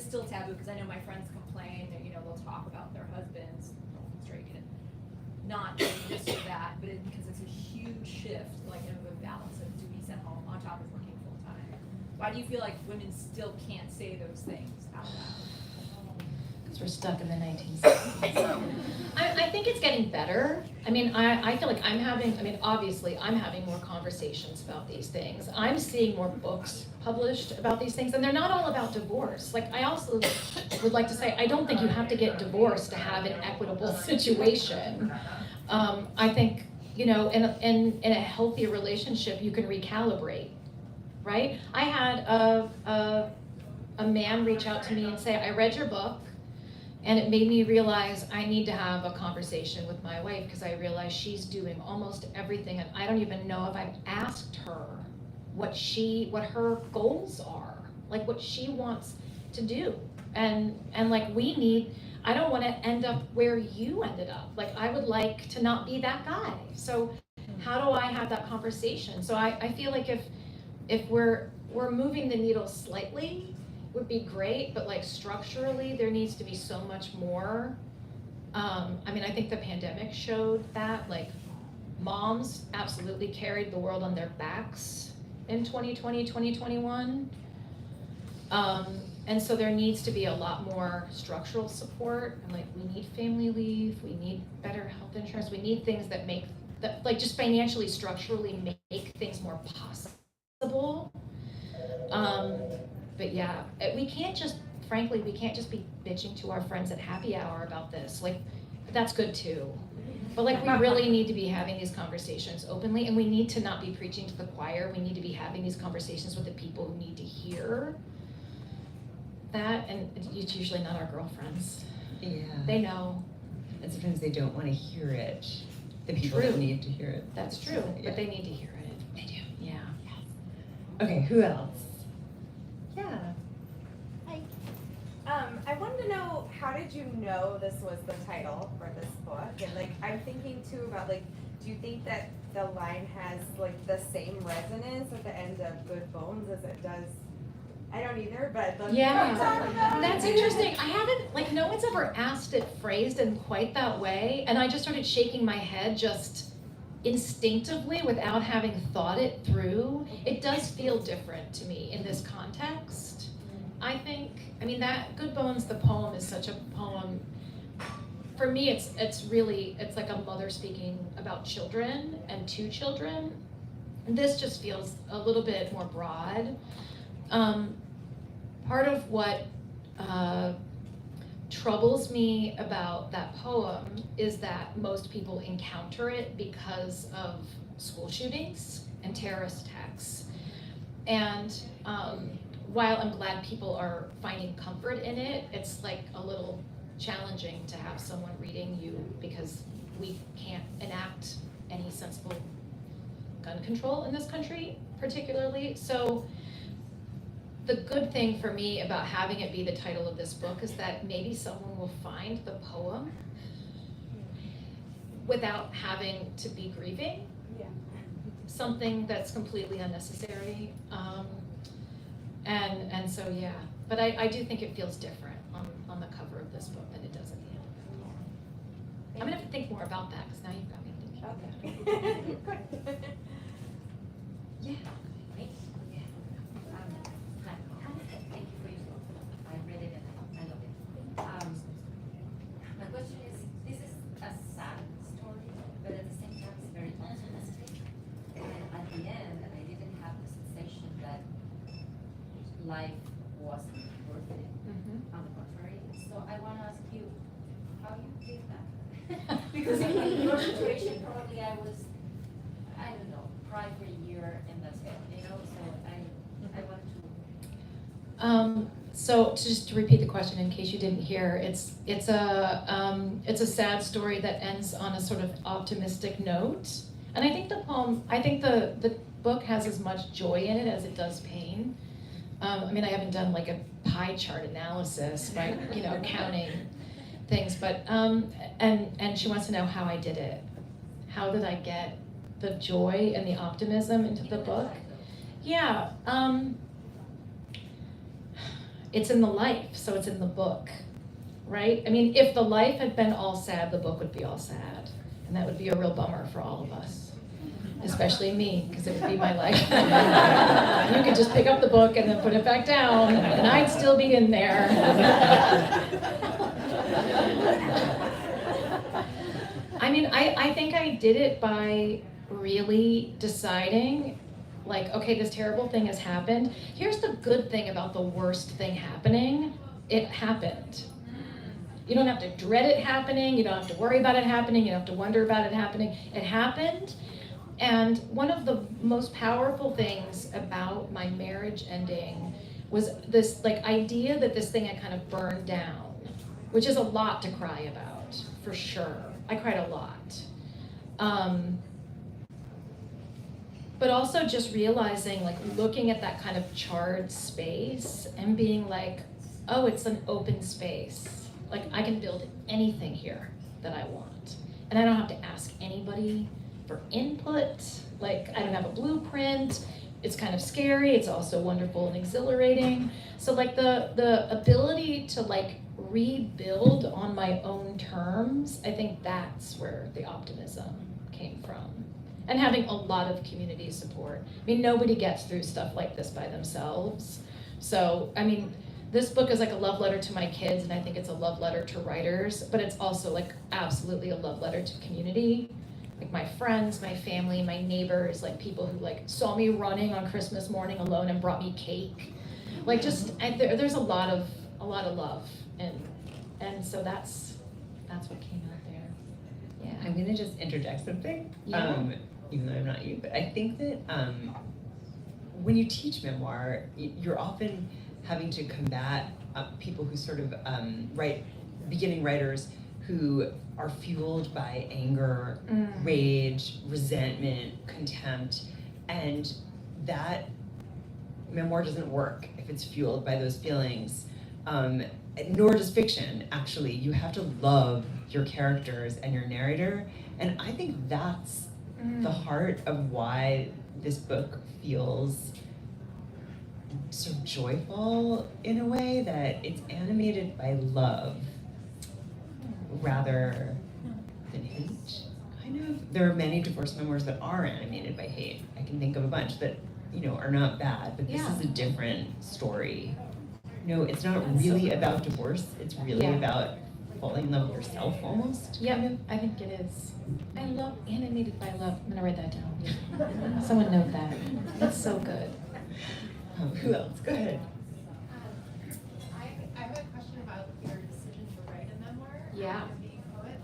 still taboo? Because I know my friends complain that they'll talk about their husbands, straight and not doing this or that, but because it's a huge shift, in the balance of duties at home on top of working full time. Why do you feel like women still can't say those things out loud? Because we're stuck in the 1970s. I think it's getting better. I mean, I feel like obviously I'm having more conversations about these things. I'm seeing more books published about these things, and they're not all about divorce. Like, I also would like to say, I don't think you have to get divorced to have an equitable situation. I think, in a healthy relationship, you can recalibrate, right? I had a man reach out to me and say, I read your book, and it made me realize I need to have a conversation with my wife, because I realize she's doing almost everything, and I don't even know if I've asked her what her goals are, like what she wants to do. And I don't want to end up where you ended up. Like, I would like to not be that guy. So how do I have that conversation? So I feel like if we're moving the needle slightly, would be great, but structurally there needs to be so much more. I think the pandemic showed that, moms absolutely carried the world on their backs in 2020, 2021. And so there needs to be a lot more structural support, and we need family leave, we need better health insurance, we need things that just financially, structurally make things more possible. but yeah, frankly, we can't just be bitching to our friends at happy hour about this. Like, that's good too. But like, we really need to be having these conversations openly, and we need to not be preaching to the choir. We need to be having these conversations with the people who need to hear that, and it's usually not our girlfriends. Yeah. They know. And sometimes they don't want to hear it. The people that True. need to hear it. That's true, Yeah. but they need to hear it. They do. Yeah. Okay, who else? Yeah. I wanted to know, how did you know this was the title for this book? And like, I'm thinking too about like, do you think that the line has like the same resonance at the end of Good Bones as it does? I don't either, but I'd love to Yeah, talk about it. that's interesting. I haven't, like, no one's ever asked it phrased in quite that way, and I just started shaking my head just instinctively without having thought it through. It does feel different to me in this context. I think, I mean, that Good Bones, the poem, is such a poem. For me, it's really, it's like a mother speaking about children and to children. And this just feels a little bit more broad. Part of what troubles me about that poem is that most people encounter it because of school shootings and terrorist attacks. And while I'm glad people are finding comfort in it, it's like a little challenging to have someone reading you because we can't enact any sensible gun control in this country, particularly. So the good thing for me about having it be the title of this book is that maybe someone will find the poem without having to be grieving. Yeah. Something that's completely unnecessary. And so, yeah, but I do think it feels different on the cover of this book than it does at the end. I'm gonna have to think more about that, because now you've got me thinking. Okay. Good. Yeah. Thank you for your book. I read it and I love it. My question is, this is a sad story, but at the same time it's very optimistic. And at the end, I didn't have the sensation that life wasn't worth it. On the contrary. So I want to ask you, how you did that? Because in your situation, probably I don't know, cry for a year and that's it, so I want to. So just to repeat the question in case you didn't hear, it's a sad story that ends on a sort of optimistic note. And I think the book has as much joy in it as it does pain. I mean, I haven't done like a pie chart analysis by, counting things, but, and she wants to know how I did it. How did I get the joy and the optimism into the book? Yeah, it's in the life, so it's in the book, right? I mean, if the life had been all sad, the book would be all sad. And that would be a real bummer for all of us, especially me, because it would be my life. You could just pick up the book and then put it back down, and I'd still be in there. I mean, I think I did it by really deciding, like, okay, this terrible thing has happened. Here's the good thing about the worst thing happening. It happened. You don't have to dread it happening. You don't have to worry about it happening. You don't have to wonder about it happening. It happened. And one of the most powerful things about my marriage ending was this idea that this thing had kind of burned down, which is a lot to cry about, for sure. I cried a lot. But also just realizing, looking at that kind of charred space and being like, oh, it's an open space. I can build anything here that I want. And I don't have to ask anybody for input. I don't have a blueprint. It's kind of scary. It's also wonderful and exhilarating. So the ability to rebuild on my own terms, I think that's where the optimism came from. And having a lot of community support. I mean, nobody gets through stuff like this by themselves. So, I mean, this book is like a love letter to my kids, and I think it's a love letter to writers, but it's also absolutely a love letter to community. My friends, my family, my neighbors, people who saw me running on Christmas morning alone and brought me cake. Like there's a lot of love, and so that's what came out there. Yeah. I'm gonna just interject something, Yeah. even though I'm not you, but I think that when you teach memoir, you're often having to combat people who sort of beginning writers who are fueled by anger, rage, resentment, contempt, and that memoir doesn't work if it's fueled by those feelings. Nor does fiction, actually. You have to love your characters and your narrator, and I think that's the heart of why this book feels so joyful in a way, that it's animated by love rather than hate, kind of. There are many divorce memoirs that are animated by hate. I can think of a bunch that, are not bad, but this is a different story. No, it's not really about divorce, it's really about falling in love with yourself almost. Yep, I think it is. I love animated by love. I'm gonna write that down. Someone note that. It's so good. Who else? Go ahead. I have a question about your decision to write a memoir. Yeah. After being a poet,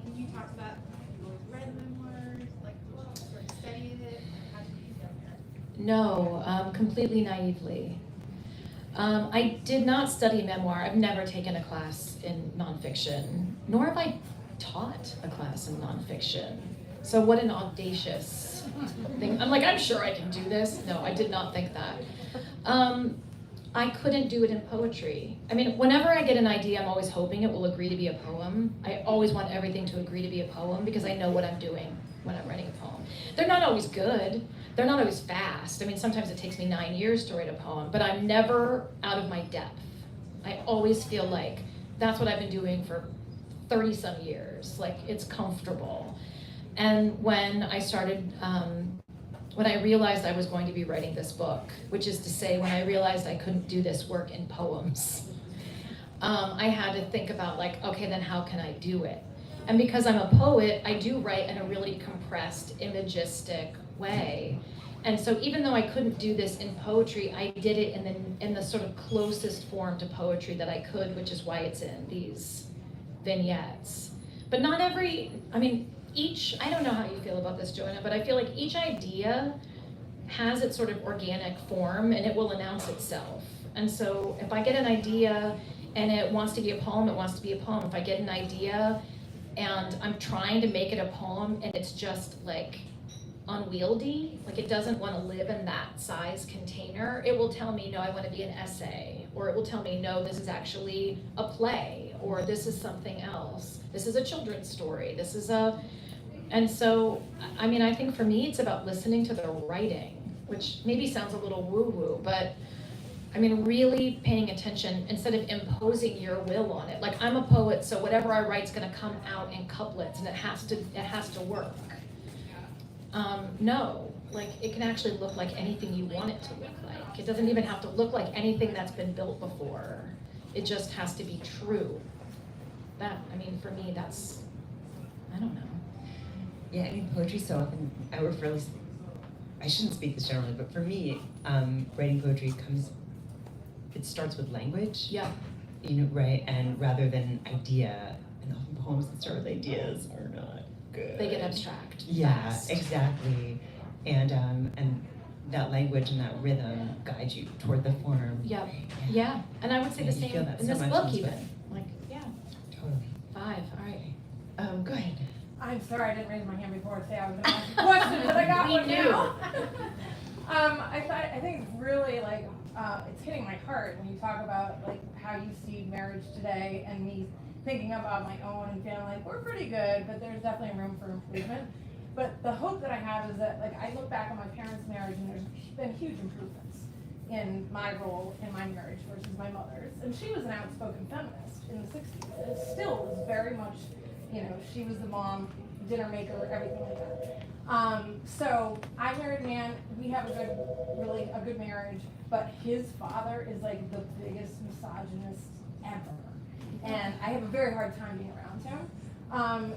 can you talk about have you always read memoirs, sort of studied it, and how did you get there? No, completely naively. I did not study memoir. I've never taken a class in nonfiction, nor have I taught a class in nonfiction. So what an audacious thing. I'm sure I can do this. No, I did not think that. I couldn't do it in poetry. I mean, whenever I get an idea, I'm always hoping it will agree to be a poem. I always want everything to agree to be a poem because I know what I'm doing when I'm writing a poem. They're not always good. They're not always fast. I mean, sometimes it takes me 9 years to write a poem, but I'm never out of my depth. I always feel like that's what I've been doing for 30-some years. Like, it's comfortable. And when I started, when I realized I was going to be writing this book, which is to say, when I realized I couldn't do this work in poems, I had to think about okay, then how can I do it? And because I'm a poet, I do write in a really compressed, imagistic way. And so even though I couldn't do this in poetry, I did it in the sort of closest form to poetry that I could, which is why it's in these vignettes. But not every, I don't know how you feel about this, Joanna, but I feel like each idea has its sort of organic form and it will announce itself. And so if I get an idea and it wants to be a poem, it wants to be a poem. If I get an idea and I'm trying to make it a poem and it's just unwieldy, it doesn't want to live in that size container, it will tell me, no, I want to be an essay, or it will tell me, no, this is actually a play, or this is something else. This is a children's story. And so, I think for me, it's about listening to the writing, which maybe sounds a little woo-woo, but really paying attention instead of imposing your will on it. I'm a poet, so whatever I write's gonna come out in couplets and it has to work. No, it can actually look like anything you want it to look like. It doesn't even have to look like anything that's been built before. It just has to be true. For me, that's, I don't know. Yeah, poetry so often, I shouldn't speak this generally, but for me, writing poetry it starts with language. Yeah. Right, and rather than idea, and often poems that start with ideas are not good. They get abstract. Yeah, fast. exactly. And that language and that rhythm guide you toward the form. Yeah, yeah. And I would say the You same feel that in so this much book in this even. Yeah. Totally. 5, all right. Go ahead. I'm sorry I didn't raise my hand before to say I was going to ask a question, but I got We one knew. now. I think it's really it's hitting my heart when you talk about how you see marriage today, and me thinking about my own and feeling we're pretty good, but there's definitely room for improvement. But the hope that I have is that I look back on my parents' marriage and there's been huge improvements in my role in my marriage versus my mother's. And she was an outspoken feminist in the 60s. It still was very much, she was the mom, dinner maker, everything like that. So I married a man, we have a good marriage, but his father is the biggest misogynist ever. And I have a very hard time being around him.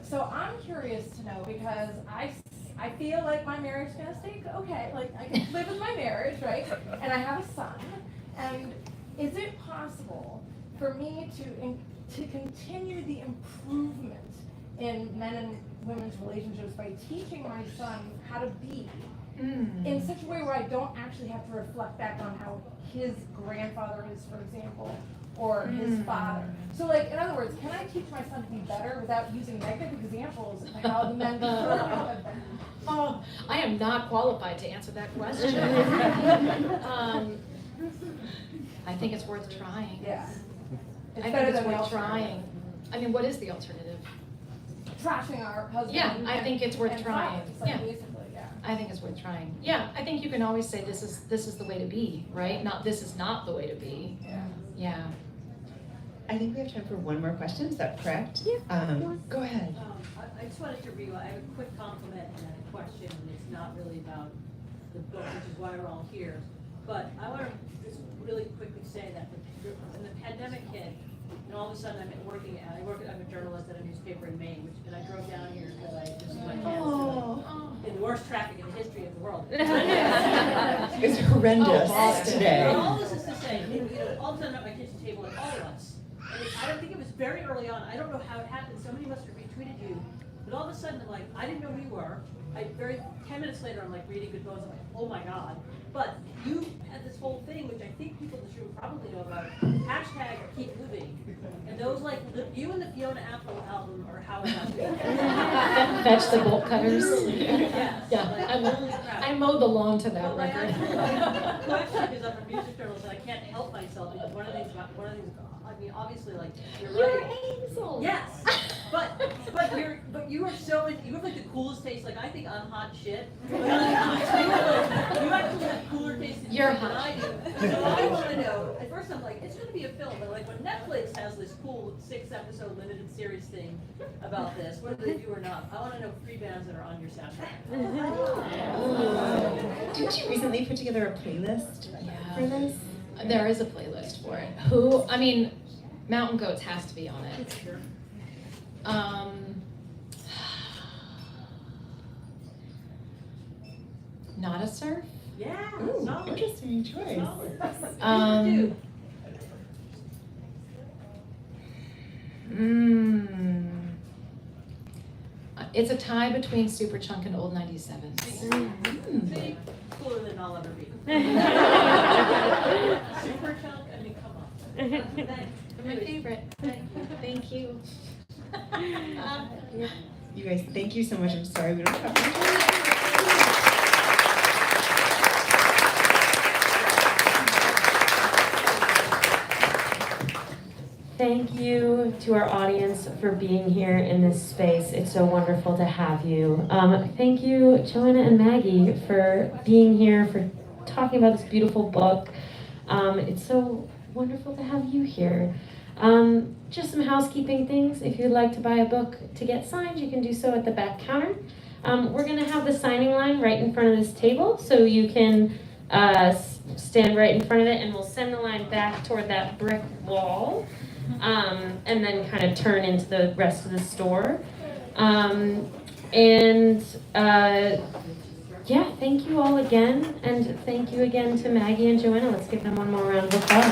So I'm curious to know, because I feel like my marriage is gonna stay okay. I can live with my marriage, right? And I have a son. And is it possible for me to continue the improvement in men and women's relationships by teaching my son how to be in such a way where I don't actually have to reflect back on how his grandfather is, for example, or his father. So like, in other words, can I teach my son to be better without using negative examples of how the men have been? Oh, I am not qualified to answer that question. I think it's worth trying. Yeah. I think it's worth trying. I mean, what is the alternative? Trashing our husband. Yeah, I think it's worth and trying. fathers, like, Yeah. basically, yeah. I think it's worth trying. Yeah, I think you can always say this is the way to be, right? Not this is not the way to be. Yeah. Yeah. I think we have time for one more question. Is that correct? Yeah. Go ahead. I just wanted to I have a quick compliment and then a question, and it's not really about the book, which is why we're all here. But I want to just really quickly say that when the pandemic hit, and all of a sudden I'm a journalist at a newspaper in Maine, and I drove down here because this is my chance in the worst traffic in the history of the world. It's horrendous Boston. today. But all this is to say, all of a sudden I'm at my kitchen table and all of us. And I don't think it was very early on. I don't know how it happened. Somebody must have retweeted you. But all of a sudden, I'm like, I didn't know who you were. 10 minutes later, I'm like reading good books. I'm like, oh my God. But you had this whole thing, which I think people in this room probably know about, hashtag keep moving. And those you and the Fiona Apple album are how it happened. Fetch the bolt cutters. Yes. Yeah, I mowed the lawn to that Well, my record. actual question is, I'm a music journalist, and I can't help myself because one of the things, I mean, obviously, like you're right. Hazel. Yes, but you are you have like the coolest taste. Like I think I'm hot shit. But you actually have cooler taste than You're than hot. I do. So I want to know. At first, I'm like, it's going to be a film, but like when Netflix has this cool 6-episode limited series thing about this, whether they do or not, I want to know 3 bands that are on your soundtrack. Didn't you recently put together a playlist for this? There is a playlist for it. Mountain Goats has to be on it. Sure. Not a Surf. Yeah, Ooh, solid. interesting choice. Solid. It's a tie between Superchunk and Old 97. See, cooler than I'll ever be. Super chunk, I mean, come on. My favorite. Thank you. You guys, thank you so much. I'm sorry we don't have time. Thank you to our audience for being here in this space. It's so wonderful to have you. Thank you, Joanna and Maggie, for being here, for talking about this beautiful book. It's so wonderful to have you here. Just some housekeeping things. If you'd like to buy a book to get signed, you can do so at the back counter. We're going to have the signing line right in front of this table, so you can stand right in front of it, and we'll send the line back toward that brick wall. And then kind of turn into the rest of the store. Yeah, thank you all again, and thank you again to Maggie and Joanna. Let's give them one more round of applause.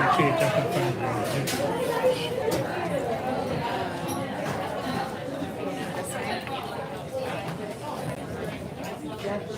Actually,